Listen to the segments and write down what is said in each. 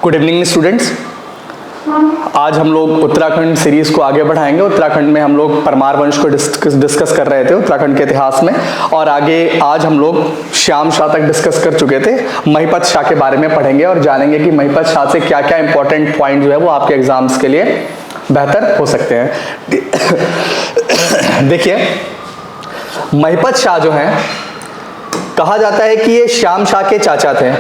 Good evening students. आज हम लोग उत्तराखंड सीरीज को आगे बढ़ाएंगे। उत्तराखंड में हम लोग परमार वंश को डिस्कस कर रहे थे उत्तराखंड के इतिहास में, और आगे आज हम लोग श्याम शाह तक डिस्कस कर चुके थे। महिपत शाह के बारे में पढ़ेंगे और जानेंगे कि महिपत शाह से क्या क्या इंपॉर्टेंट पॉइंट जो है वो आपके एग्जाम्स के लिए बेहतर हो सकते हैं। देखिए, महिपत शाह जो है, कहा जाता है कि ये श्याम शाह के चाचा थे।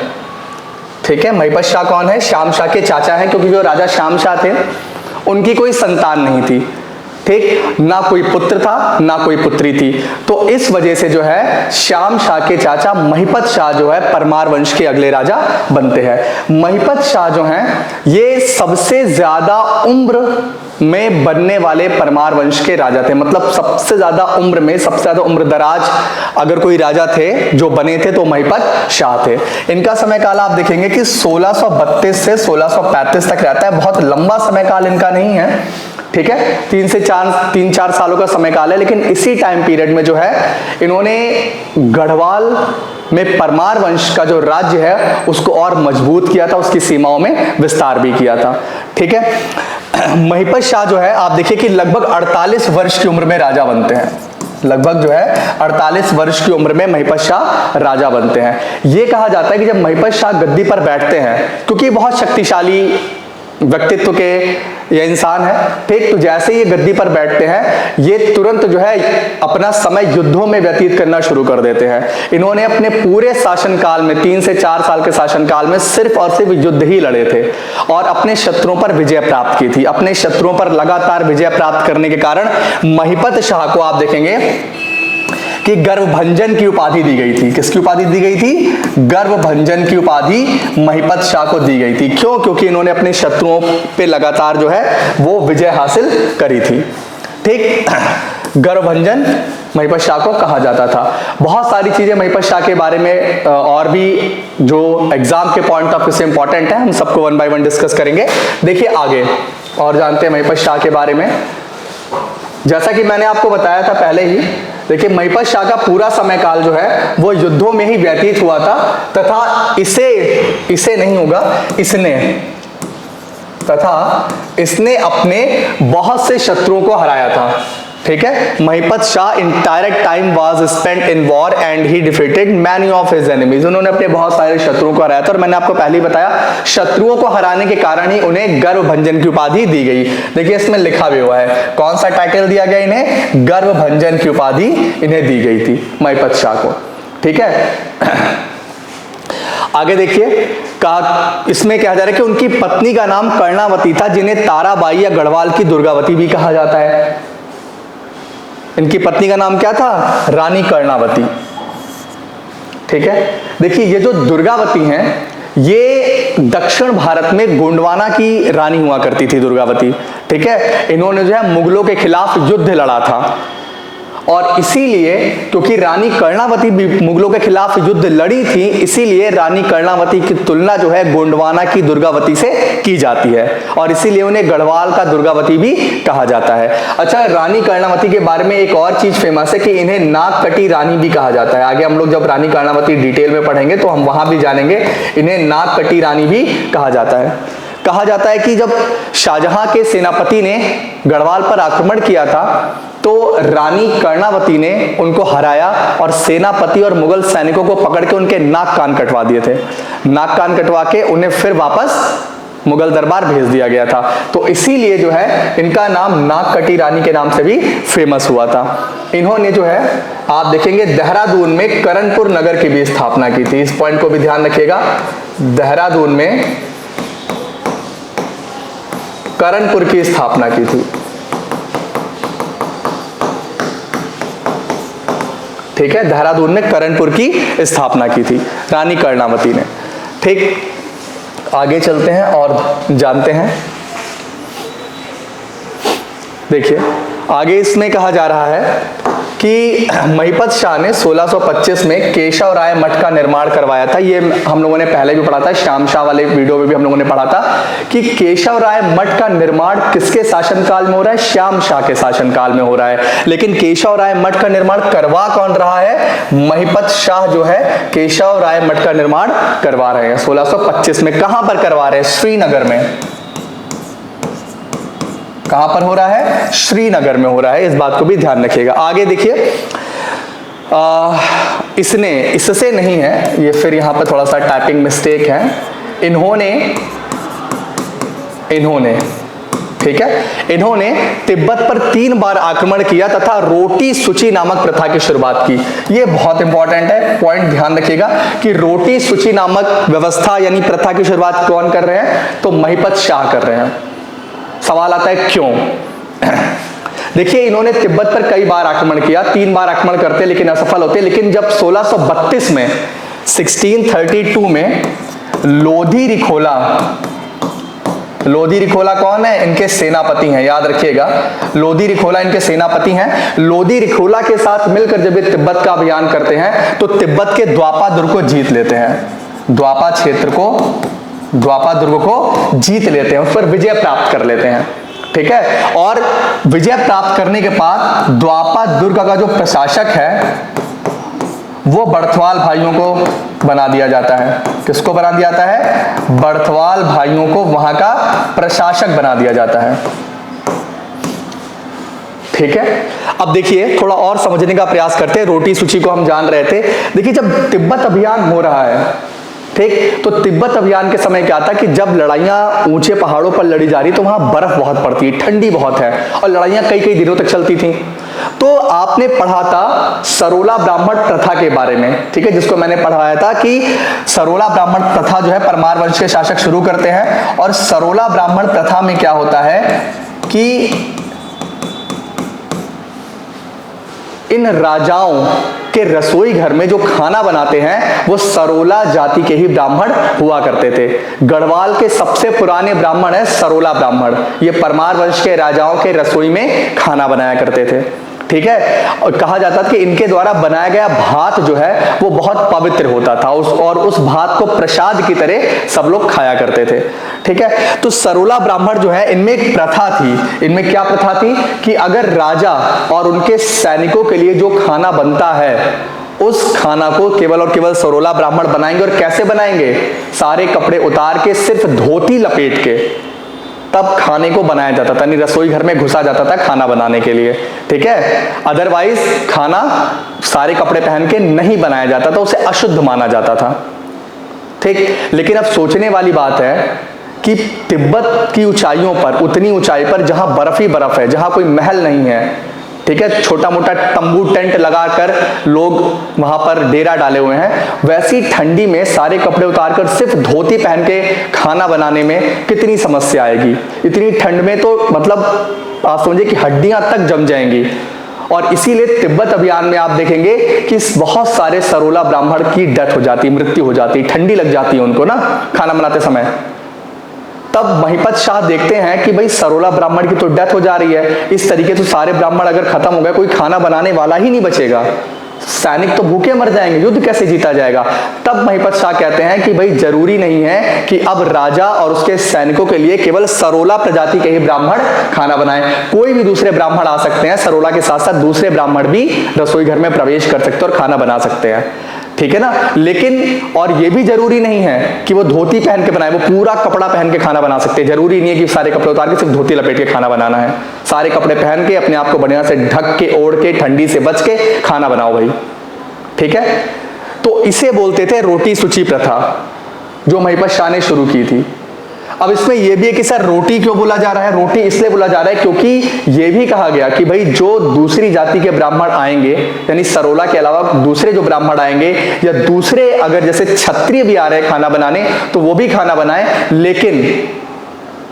ठीक है, महिपत शाह कौन है? श्याम शाह के चाचा हैं, क्योंकि जो राजा श्याम शाह थे उनकी कोई संतान नहीं थी। ठीक, ना कोई पुत्र था ना कोई पुत्री थी, तो इस वजह से जो है श्याम शाह के चाचा महिपत शाह जो है परमार वंश के अगले राजा बनते हैं। महिपत शाह जो हैं ये सबसे ज्यादा उम्र में बनने वाले परमार वंश के राजा थे। मतलब सबसे ज्यादा उम्र में, सबसे ज्यादा उम्र दराज अगर कोई राजा थे जो बने थे तो महिपत शाह थे। इनका समय काल आप देखेंगे कि 1632 से 1635 तक रहता है। बहुत लंबा समय काल इनका नहीं है, ठीक है, 3-4 सालों का समय काल है। लेकिन इसी टाइम पीरियड में जो है इन्होंने गढ़वाल में परमार वंश का जो राज्य है उसको और मजबूत किया था, उसकी सीमाओं में विस्तार भी किया था। ठीक है, महिपत शाह जो है आप देखिए कि लगभग 48 वर्ष की उम्र में राजा बनते हैं। लगभग जो है 48 वर्ष की उम्र में महिपत शाह राजा बनते हैं। यह कहा जाता है कि जब महिपत शाह गद्दी पर बैठते हैं, क्योंकि बहुत शक्तिशाली व्यक्तित्व के ये इंसान है, ठीक, तो जैसे ये गद्दी पर बैठते हैं ये तुरंत जो है अपना समय युद्धों में व्यतीत करना शुरू कर देते हैं। इन्होंने अपने पूरे शासनकाल में 3 से 4 साल के शासनकाल में सिर्फ और सिर्फ युद्ध ही लड़े थे और अपने शत्रुओं पर विजय प्राप्त की थी। अपने शत्रुओं पर लगातार विजय प्राप्त करने के कारण महिपत शाह को आप देखेंगे कि गर्वभंजन की उपाधि दी गई थी। किसकी उपाधि दी गई थी? गर्वभंजन की उपाधि महिपत शाह को दी गई थी। क्यों? क्योंकि इन्होंने अपने शत्रुओं पे लगातार जो है वो विजय हासिल करी थी। ठीक, गर्वभंजन महिपत शाह को कहा जाता था। बहुत सारी चीजें महिपत शाह के बारे में और भी जो एग्जाम के पॉइंट ऑफ व्यू से इंपॉर्टेंट है, हम सबको 1 बाय 1 डिस्कस करेंगे। देखिए आगे और जानते हैं महिपत शाह के बारे में। जैसा कि मैंने आपको बताया था पहले ही, देखिए महिपत शाह का पूरा समय काल जो है वो युद्धों में ही व्यतीत हुआ था, तथा इसे नहीं होगा, इसने अपने बहुत से शत्रुओं को हराया था। ठीक है, Mahipat Shah entire time was spent in war and he defeated many of his enemies. उन्होंने अपने बहुत सारे शत्रुओं को हराया था, और मैंने आपको पहले ही बताया शत्रुओं को हराने के कारण ही उन्हें गर्वभंजन की उपाधि दी गई। देखिए इसमें लिखा भी हुआ है, कौन सा टाइटल दिया गया इन्हें? गर्वभंजन की उपाधि इन्हें दी गई थी महिपत शाह को। ठीक है, आगे देखिए इसमें कहा जा रहा है कि उनकी पत्नी का नाम कर्णावती था, जिन्हें ताराबाई या गढ़वाल की दुर्गावती भी कहा जाता है। इनकी पत्नी का नाम क्या था? रानी कर्णावती। ठीक है, देखिए ये जो दुर्गावती हैं ये दक्षिण भारत में गोंडवाना की रानी हुआ करती थी दुर्गावती। ठीक है, इन्होंने जो है मुगलों के खिलाफ युद्ध लड़ा था, और इसीलिए क्योंकि रानी कर्णावती भी मुगलों के खिलाफ युद्ध लड़ी थी, इसीलिए रानी कर्णावती की तुलना जो है गोंडवाना की दुर्गावती से की जाती है, और इसीलिए उन्हें गढ़वाल का दुर्गावती भी कहा जाता है। अच्छा, रानी कर्णावती के बारे में एक और चीज फेमस है कि इन्हें नागकटी रानी भी कहा जाता है। आगे हम लोग जब रानी कर्णावती डिटेल में पढ़ेंगे तो हम वहां भी जानेंगे, इन्हें नागकटी रानी भी कहा जाता है। कहा जाता है कि जब शाहजहां के सेनापति ने गढ़वाल पर आक्रमण किया था तो रानी कर्णावती ने उनको हराया और सेनापति और मुगल सैनिकों को पकड़ के उनके नाक कान कटवा दिए थे। नाक कान कटवा के उन्हें फिर वापस मुगल दरबार भेज दिया गया था। तो इसीलिए जो है इनका नाम नागकटी रानी के नाम से भी फेमस हुआ था। इन्होंने जो है आप देखेंगे देहरादून में करणपुर नगर की भी स्थापना की थी। इस पॉइंट को भी ध्यान रखिएगा, देहरादून में करणपुर की स्थापना की थी। ठीक है, देहरादून में करणपुर की स्थापना की थी रानी कर्णावती ने। ठीक, आगे चलते हैं और जानते हैं। देखिए आगे इसमें कहा जा रहा है कि महिपत शाह ने 1625 में केशव राय मठ का निर्माण करवाया था। ये हम लोगों ने पहले भी पढ़ा था, श्याम शाह वाले वीडियो में भी हम लोगों ने पढ़ा था कि केशव राय मठ का निर्माण किसके शासनकाल में हो रहा है? श्याम शाह के शासनकाल में हो रहा है। लेकिन केशव राय मठ का निर्माण करवा कौन रहा है? महिपत शाह जो है केशव राय मठ का निर्माण करवा रहे हैं 1625 में। कहां पर करवा रहे हैं? श्रीनगर में। कहां पर हो रहा है? श्रीनगर में हो रहा है। इस बात को भी ध्यान रखिएगा। आगे देखिए, इसने, इससे नहीं है ये, फिर यहां पर थोड़ा सा टाइपिंग मिस्टेक है। इन्होंने ठीक है, इन्होंने तिब्बत पर 3 बार आक्रमण किया तथा रोटी सूची नामक प्रथा की शुरुआत की। ये बहुत इंपॉर्टेंट है, पॉइंट ध्यान रखिएगा कि रोटी सूची नामक व्यवस्था यानी प्रथा की शुरुआत कौन कर रहे हैं? तो महिपत शाह कर रहे हैं। सवाल आता है क्यों? देखिए, इन्होंने तिब्बत पर कई बार आक्रमण किया, 3 बार आक्रमण करते लेकिन असफल होते। लेकिन जब 1632 में 1632 में लोधी रिखोला कौन है? इनके सेनापति हैं, याद रखिएगा। लोधी रिखोला इनके सेनापति हैं। लोधी रिखोला के साथ मिलकर जब ये तिब्बत का अभियान करते हैं तो तिब्बत के द्वापा दुर्ग को जीत लेते हैं। द्वापा दुर्ग को जीत लेते हैं, उस पर विजय प्राप्त कर लेते हैं। ठीक है, और विजय प्राप्त करने के बाद द्वापा दुर्ग का जो प्रशासक है वो बड़थवाल भाइयों को बना दिया जाता है। किसको बना दिया जाता है? बड़थवाल भाइयों को वहां का प्रशासक बना दिया जाता है। ठीक है, अब देखिए थोड़ा और समझने का प्रयास करते हैं। रोटी सूची को हम जान रहे थे। देखिए, जब तिब्बत अभियान हो रहा है, ठीक, तो तिब्बत अभियान के समय क्या था कि जब लड़ाइयां ऊंचे पहाड़ों पर लड़ी जा रही तो वहां बर्फ बहुत पड़ती है, ठंडी बहुत है और लड़ाइयां कई कई दिनों तक चलती थी। तो आपने पढ़ा था सरोला ब्राह्मण प्रथा के बारे में, ठीक है, जिसको मैंने पढ़ाया था कि सरोला ब्राह्मण प्रथा जो है परमार वंश के शासक शुरू करते हैं। और सरोला ब्राह्मण प्रथा में क्या होता है कि इन राजाओं के रसोई घर में जो खाना बनाते हैं वो सरोला जाति के ही ब्राह्मण हुआ करते थे। गढ़वाल के सबसे पुराने ब्राह्मण है सरोला ब्राह्मण। ये परमार वंश के राजाओं के रसोई में खाना बनाया करते थे। ठीक है, और कहा जाता था कि इनके द्वारा बनाया गया भात जो है वो बहुत पवित्र होता था, और उस भात को प्रसाद की तरह सब लोग खाया करते थे। ठीक है, तो सरोला ब्राह्मण जो है इनमें एक प्रथा थी। इनमें क्या प्रथा थी कि अगर राजा और उनके सैनिकों के लिए जो खाना बनता है उस खाना को केवल और केवल सरोला ब्राह्मण बनाएंगे। और कैसे बनाएंगे? सारे कपड़े उतार के सिर्फ धोती लपेट के तब खाने को बनाया जाता था, यानी रसोई घर में घुसा जाता था खाना बनाने के लिए। ठीक है, अदरवाइज खाना सारे कपड़े पहन के नहीं बनाया जाता था, उसे अशुद्ध माना जाता था। ठीक, लेकिन अब सोचने वाली बात है कि तिब्बत की ऊंचाइयों पर, उतनी ऊंचाई पर जहां बर्फ ही बर्फ है, जहां कोई महल नहीं है, ठीक है, छोटा मोटा तंबू टेंट लगाकर लोग वहां पर डेरा डाले हुए हैं, वैसी ठंडी में सारे कपड़े उतारकर सिर्फ धोती पहन के खाना बनाने में कितनी समस्या आएगी। इतनी ठंड में तो मतलब आप समझिए कि हड्डियां तक जम जाएंगी। और इसीलिए तिब्बत अभियान में आप देखेंगे कि बहुत सारे सरोला ब्राह्मण की डेथ हो जाती, मृत्यु हो जाती, ठंडी लग जाती है उनको ना खाना बनाते समय। तब महिपत शाह देखते हैं कि भाई सरोला ब्राह्मण की तो डेथ हो जा रही है, इस तरीके से सारे ब्राह्मण अगर खत्म हो गए, कोई खाना बनाने वाला ही नहीं बचेगा, सैनिक तो भूखे मर जाएंगे, युद्ध कैसे जीता जाएगा। तब महिपत शाह कहते हैं कि भाई जरूरी नहीं है कि अब राजा और उसके सैनिकों के लिए केवल सरोला प्रजाति के ही ब्राह्मण खाना बनाएं, कोई भी दूसरे ब्राह्मण आ सकते हैं, सरोला के साथ साथ दूसरे ब्राह्मण भी रसोई घर में प्रवेश कर सकते हैं और खाना बना सकते हैं। ठीक है ना, लेकिन और ये भी जरूरी नहीं है कि वो धोती पहन के बनाए, वो पूरा कपड़ा पहन के खाना बना सकते हैं। जरूरी नहीं है कि सारे कपड़े उतार के सिर्फ धोती लपेट के खाना बनाना है, सारे कपड़े पहन के अपने आप को बढ़िया से ढक के, ओढ़ के, ठंडी से बच के खाना बनाओ भाई। ठीक है, तो इसे बोलते थे रोटी सूची प्रथा, जो महिपत शाह ने शुरू की थी। अब इसमें यह भी है कि सर रोटी क्यों बोला जा रहा है? रोटी इसलिए बोला जा रहा है क्योंकि यह भी कहा गया कि भाई जो दूसरी जाति के ब्राह्मण आएंगे, यानी सरोला के अलावा दूसरे जो ब्राह्मण आएंगे या दूसरे अगर जैसे क्षत्रिय भी आ रहे हैं खाना बनाने, तो वो भी खाना बनाएं, लेकिन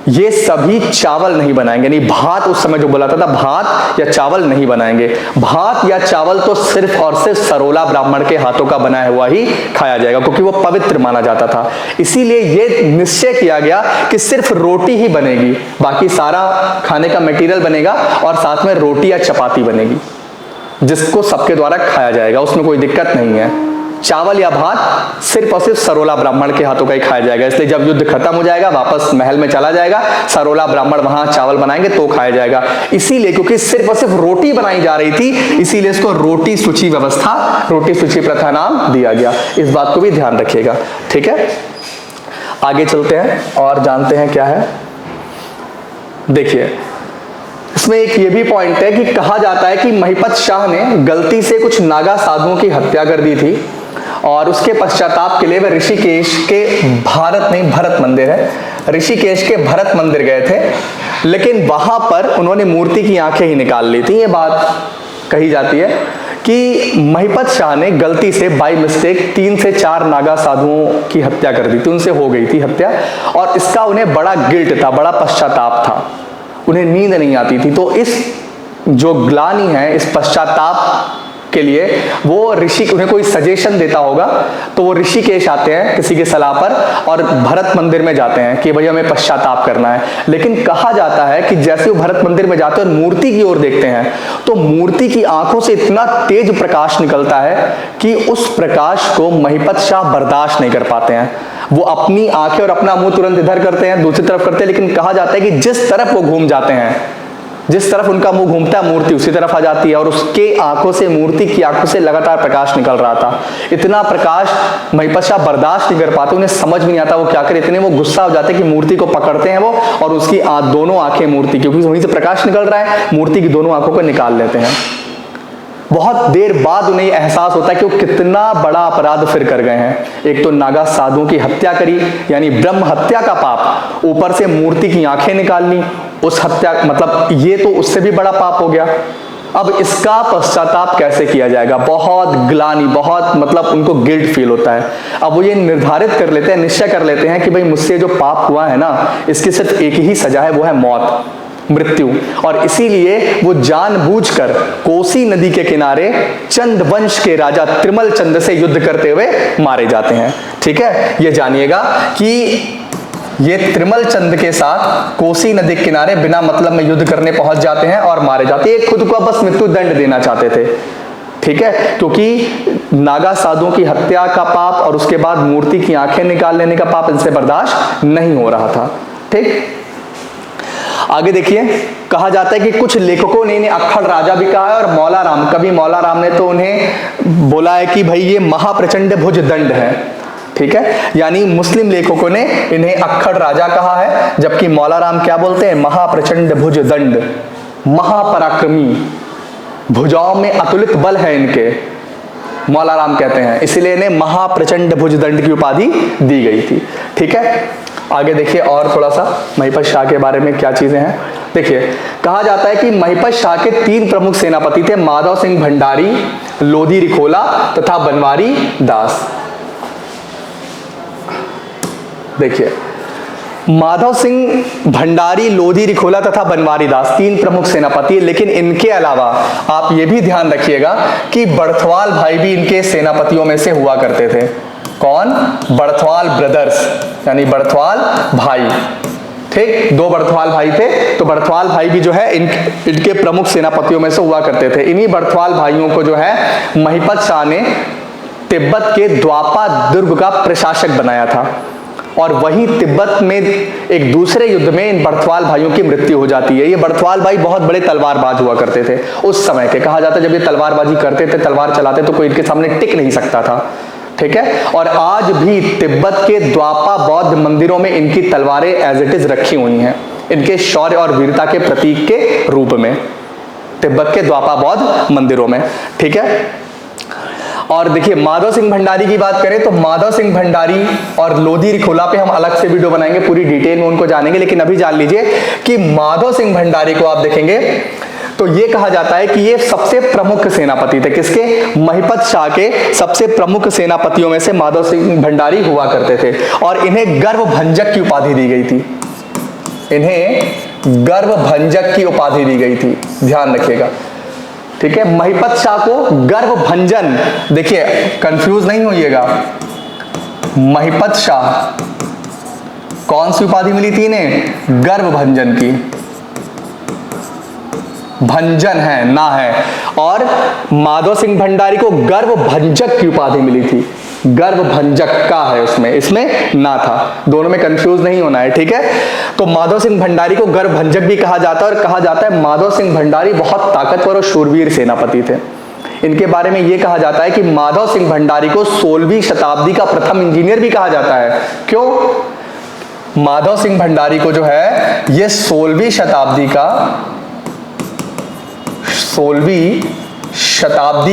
ये सभी चावल नहीं बनाएंगे। नहीं, भात उस समय जो बोला था भात या चावल नहीं बनाएंगे। भात या चावल तो सिर्फ और सिर्फ सरोला ब्राह्मण के हाथों का बनाया हुआ ही खाया जाएगा, क्योंकि वो पवित्र माना जाता था। इसीलिए ये निश्चय किया गया कि सिर्फ रोटी ही बनेगी, बाकी सारा खाने का मटेरियल बनेगा और साथ में रोटी या चपाती बनेगी। जिसको सबके द्वारा खाया जाएगा, उसमें कोई दिक्कत नहीं है। चावल या भात सिर्फ और सिर्फ सरोला ब्राह्मण के हाथों का ही खाया जाएगा, इसलिए जब युद्ध खत्म हो जाएगा वापस महल में चला जाएगा, सरोला ब्राह्मण वहां चावल बनाएंगे तो खाया जाएगा। इसीलिए क्योंकि सिर्फ और सिर्फ रोटी बनाई जा रही थी, इसीलिए इसको रोटी सूची व्यवस्था, रोटी सूची प्रथा नाम दिया गया। इस बात को भी ध्यान रखिएगा, ठीक है। आगे चलते हैं और जानते हैं क्या है। देखिए इसमें एक ये भी पॉइंट है कि कहा जाता है कि महिपत शाह ने गलती से कुछ नागा साधुओं की हत्या कर दी थी और उसके पश्चाताप के लिए वह ऋषिकेश के भरत मंदिर है, ऋषिकेश के भरत मंदिर गए थे, लेकिन वहां पर उन्होंने मूर्ति की आंखें ही निकाल ली थी। ये बात कही जाती है कि महिपत शाह ने गलती से बाय मिस्टेक 3 से 4 नागा साधुओं की हत्या कर दी थी, उनसे हो गई थी हत्या, और इसका उन्हें बड़ा गिल्ट था, बड़ा पश्चाताप था, उन्हें नींद नहीं आती थी। तो इस जो ग्लानि है, इस पश्चाताप के लिए वो ऋषि उन्हें कोई सजेशन देता होगा, तो वो ऋषिकेश आते हैं किसी की सलाह पर और भरत मंदिर में जाते हैं कि भाई हमें पश्चाताप करना है। लेकिन कहा जाता है कि जैसे वो भरत मंदिर में जाते हैं और मूर्ति की ओर देखते हैं तो मूर्ति की आंखों से इतना तेज प्रकाश निकलता है कि उस प्रकाश को महिपत शाह बर्दाश्त नहीं कर पाते हैं। वो अपनी आंखें और अपना मुंह तुरंत इधर करते हैं, दूसरी तरफ करते हैं, लेकिन कहा जाता है कि जिस तरफ वो घूम जाते हैं, जिस तरफ उनका मुंह घूमता है मूर्ति उसी तरफ आ जाती है, और उसके आंखों से, मूर्ति की आंखों से लगातार प्रकाश निकल रहा था। इतना प्रकाश महिपत शाह बर्दाश्त नहीं कर पाते, उन्हें समझ भी नहीं आता वो क्या करे, इतने वो गुस्सा हो जाते कि मूर्ति को पकड़ते हैं वो, और उसकी दोनों आंखें मूर्ति, क्योंकि वहीं से प्रकाश निकल रहा है, मूर्ति की दोनों आंखों को निकाल लेते हैं। बहुत देर बाद उन्हें एहसास होता है कि वो कितना बड़ा अपराध फिर कर गए हैं। एक तो नागा साधुओं की हत्या करी, यानी ब्रह्म हत्या का पाप, ऊपर से मूर्ति की आंखें निकाल ली, उस हत्या मतलब ये तो उससे भी बड़ा पाप हो गया। अब इसका पश्चाताप कैसे किया जाएगा, बहुत ग्लानि, बहुत मतलब उनको गिल्ट फील होता है। अब वो ये निर्धारित कर लेते हैं, निश्चय कर लेते हैं कि भाई मुझसे जो पाप हुआ है ना, इसकी सिर्फ एक ही सजा है, वो है मौत, मृत्यु। और इसीलिए वो जानबूझकर कोसी नदी के किनारे चंद वंश के राजा त्रिमल चंद से युद्ध करते हुए मारे जाते हैं। ठीक है, ये जानिएगा कि ये त्रिमल चंद के साथ कोसी नदी के किनारे बिना मतलब में युद्ध करने पहुंच जाते हैं और मारे जाते हैं। खुद को बस मृत्यु दंड देना चाहते थे, ठीक है, क्योंकि नागा साधुओं की हत्या का पाप और उसके बाद मूर्ति की आंखें निकाल लेने का पाप इनसे बर्दाश्त नहीं हो रहा था। ठीक, आगे देखिए, कहा जाता है कि कुछ लेखकों ने इन्हें अक्खड़ राजा भी कहा है, और मौला राम, कभी मौला राम ने तो उन्हें बोला है कि भाई ये महाप्रचंड भुज दंड है। ठीक है, यानी मुस्लिम लेखकों ने इन्हें अक्खड़ राजा कहा है, जबकि मौला राम क्या बोलते हैं, महाप्रचंड भुज दंड, महापराक्रमी, भुजाओं में अतुलित बल है इनके, मौला राम कहते हैं, इसलिए इन्हें महाप्रचंड भुज दंड की उपाधि दी गई थी। ठीक है, आगे देखिए और थोड़ा सा महिपत शाह के बारे में क्या चीजें हैं। देखिए, कहा जाता है कि महिपत शाह के 3 प्रमुख सेनापति थे, माधव सिंह भंडारी, लोधी रिखोला तथा बनवारी दास। देखिए, माधव सिंह भंडारी, लोधी रिखोला तथा बनवारी दास 3 प्रमुख सेनापति, लेकिन इनके अलावा आप ये भी ध्यान रखिएगा कि बड़थवाल भाई भी इनके सेनापतियों में से हुआ करते थे। कौन? बड़थवाल ब्रदर्स, यानी बड़थवाल भाई। ठीक, 2 बड़थवाल भाई थे, तो बड़थवाल भाई भी जो है इनके प्रमुख सेनापतियों में से हुआ करते थे। इन्हीं बड़थवाल भाइयों को जो है महिपत शाह ने तिब्बत के द्वापा दुर्ग का प्रशासक बनाया था, और वहीं तिब्बत में एक दूसरे युद्ध में इन बड़थवाल भाइयों की मृत्यु हो जाती है। ये बड़थवाल भाई बहुत बड़े तलवारबाज हुआ करते थे उस समय के। कहा जाता है जब ये तलवारबाजी करते थे, तलवार चलाते, तो कोई इनके सामने टिक नहीं सकता था। ठीक है, और आज भी तिब्बत के द्वापा बौद्ध मंदिरों में इनकी तलवारें एज इट इज रखी हुई हैं, इनके शौर्य और वीरता के प्रतीक के रूप में, तिब्बत के द्वापा बौद्ध मंदिरों में। ठीक है, और देखिए माधव सिंह भंडारी की बात करें तो माधव सिंह भंडारी और लोधी रिखोला पे हम अलग से वीडियो बनाएंगे, पूरी डिटेल में उनको जानेंगे, लेकिन अभी जान लीजिए कि माधव सिंह भंडारी को आप देखेंगे तो ये कहा जाता है कि ये सबसे प्रमुख सेनापति थे। किसके? महिपत शाह के सबसे प्रमुख सेनापतियों में से माधव सिंह भंडारी हुआ करते थे, और इन्हें गर्वभंजक की उपाधि दी गई थी। इन्हें गर्वभंजक की उपाधि दी गई थी, ध्यान रखिएगा। ठीक है, महिपत शाह को गर्वभंजन, देखिए कंफ्यूज नहीं होइएगा, महिपत शाह कौन सी उपाधि मिली थी इन्हें? गर्वभंजन की। भंजन है, ना है। और माधव सिंह भंडारी को गर्व भंजक की उपाधि मिली थी, गर्व भंजक का है उसमें, इसमें ना था। दोनों में कंफ्यूज नहीं होना है, ठीक है। तो माधव सिंह भंडारी को गर्व भंजक भी कहा जाता है, और कहा जाता है माधव सिंह भंडारी बहुत ताकतवर और शूरवीर सेनापति थे। इनके बारे में यह कहा जाता है कि माधव सिंह भंडारी को 16वीं शताब्दी का प्रथम इंजीनियर भी कहा जाता है। क्यों? माधव सिंह भंडारी को जो है यह 16वीं शताब्दी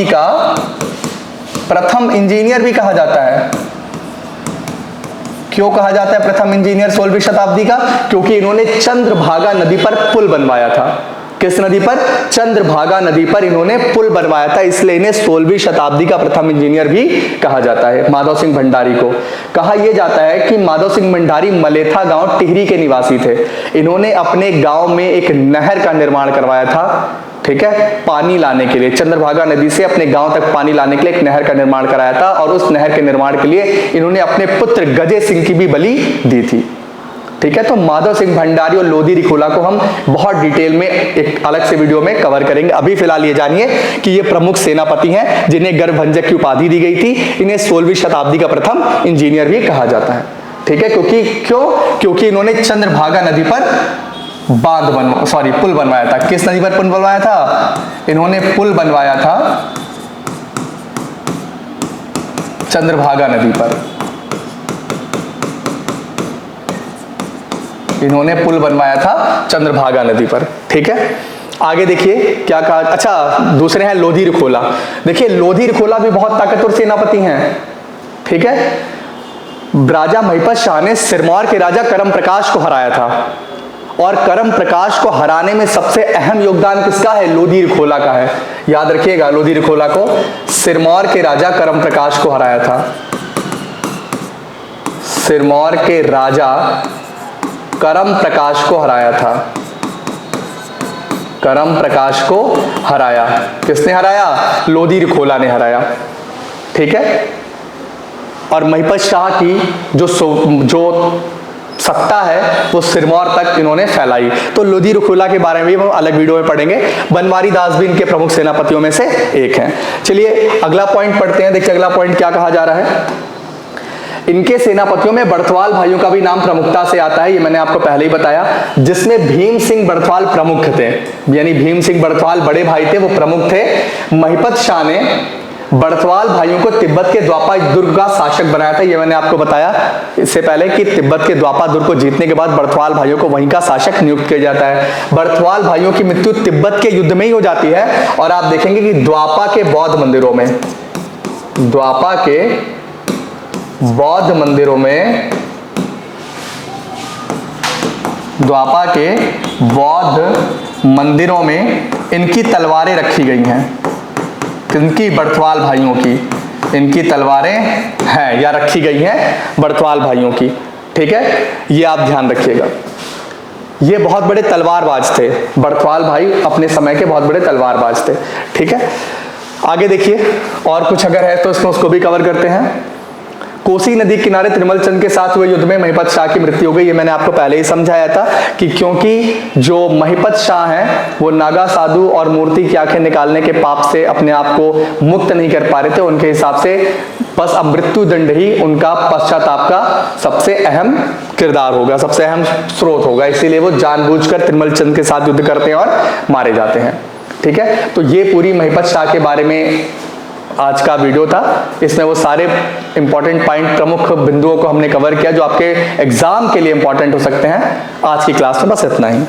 का प्रथम इंजीनियर भी कहा जाता है। क्यों कहा जाता है प्रथम इंजीनियर 16वीं शताब्दी का? क्योंकि इन्होंने चंद्रभागा नदी पर पुल बनवाया था। किस नदी पर? चंद्रभागा नदी पर इन्होंने पुल बनवाया था, इसलिए इन्हें 16वीं शताब्दी का प्रथम इंजीनियर भी कहा जाता है माधव सिंह भंडारी को। कहा यह जाता है कि माधव सिंह भंडारी मलेथा गांव टिहरी के निवासी थे। इन्होंने अपने गांव में एक नहर का निर्माण करवाया था, ठीक है, पानी लाने के लिए। चंद्रभागा नदी से अपने गांव तक पानी लाने के लिए एक नहर का निर्माण कराया था, और उस नहर के निर्माण के लिए इन्होंने अपने पुत्र गजे सिंह की भी बलि दी थी, ठीक है। तो माधव सिंह भंडारी और लोधी रिखोला को हम बहुत डिटेल में एक अलग से वीडियो में कवर करेंगे। अभी फिलहाल ये जानिए कि ये प्रमुख सेनापति हैं जिन्हें गर्व भंजक की उपाधि दी गई थी। इन्हें 16वीं शताब्दी का प्रथम इंजीनियर भी कहा जाता है, ठीक है। क्योंकि इन्होंने चंद्रभागा नदी पर पुल बनवाया था। किस नदी पर पुल बनवाया था? इन्होंने पुल बनवाया था चंद्रभागा नदी पर। इन्होंने पुल बनवाया था चंद्रभागा नदी पर, ठीक है। आगे देखिए क्या कहा। अच्छा, दूसरे हैं लोधी रिखोला। देखिए लोधी रिखोला भी बहुत ताकतवर सेनापति हैं, ठीक है। राजा महिपत शाह ने सिरमौर के राजा करम प्रकाश को हराया था, और करम प्रकाश को हराने में सबसे अहम योगदान किसका है? लोधी रिखोला का है। याद रखिएगा, लोधी रिखोला को सिरमौर के राजा करम प्रकाश को हराया था। सिरमौर के राजा करम प्रकाश को हराया था। करम प्रकाश को हराया। किसने हराया? लोधी रिखोला ने हराया, ठीक है। और महिपत शाह की जो सत्ता है वो सिरमौर तक इन्होंने फैलाई। तो लोधी रिखोला के बारे में भी हम अलग वीडियो में पढ़ेंगे। बनवारी दास भी इनके प्रमुख सेनापतियों में से एक हैं। चलिए अगला पॉइंट पढ़ते हैं। देखिए अगला पॉइंट क्या कहा जा रहा है। इनके सेनापतियों में बड़थवाल भाइयों का भी नाम प्रमुखता से आता है, ये मैंने आपको पहले ही बताया, जिसमें भीम सिंह बड़थवाल प्रमुख थे। यानी भीम सिंह बड़थवाल बड़े भाई थे, वो प्रमुख थे। महिपत शाह ने बड़थवाल भाइयों को तिब्बत के द्वापा दुर्ग का शासक बनाया था। ये मैंने आपको बताया इससे पहले कि तिब्बत के द्वापा दुर्ग को जीतने के बाद बड़थवाल भाइयों को वहीं का शासक नियुक्त किया जाता है। बड़थवाल भाइयों की मृत्यु तिब्बत के युद्ध में ही हो जाती है, और आप देखेंगे कि द्वापा के बौद्ध मंदिरों में इनकी तलवारें रखी गई हैं। इनकी बड़थवाल भाइयों की इनकी तलवारें हैं या रखी गई हैं बड़थवाल भाइयों की, ठीक है। ये आप ध्यान रखिएगा, ये बहुत बड़े तलवारबाज थे। बड़थवाल भाई अपने समय के बहुत बड़े तलवारबाज थे, ठीक है। आगे देखिए और कुछ अगर है तो उसको भी कवर करते हैं। कोसी नदी किनारे त्रिमल चंद के साथ हुए युद्ध में महिपत शाह की मृत्यु हो गई। ये मैंने आपको पहले ही समझाया था कि क्योंकि जो महिपत शाह हैं वो नागा साधु और मूर्ति की आंखें निकालने के पाप से अपने आप को मुक्त नहीं कर पा रहे थे। उनके हिसाब से बस अब मृत्यु दंड ही उनका पश्चाताप का सबसे अहम किरदार होगा, सबसे अहम स्रोत होगा। इसीलिए वो जानबूझकर त्रिमल चंद के साथ युद्ध करते हैं और मारे जाते हैं, ठीक है। तो ये पूरी महिपत शाह के बारे में आज का वीडियो था। इसमें वो सारे इंपॉर्टेंट पॉइंट, प्रमुख बिंदुओं को हमने कवर किया जो आपके एग्जाम के लिए इंपॉर्टेंट हो सकते हैं। आज की क्लास में बस इतना ही।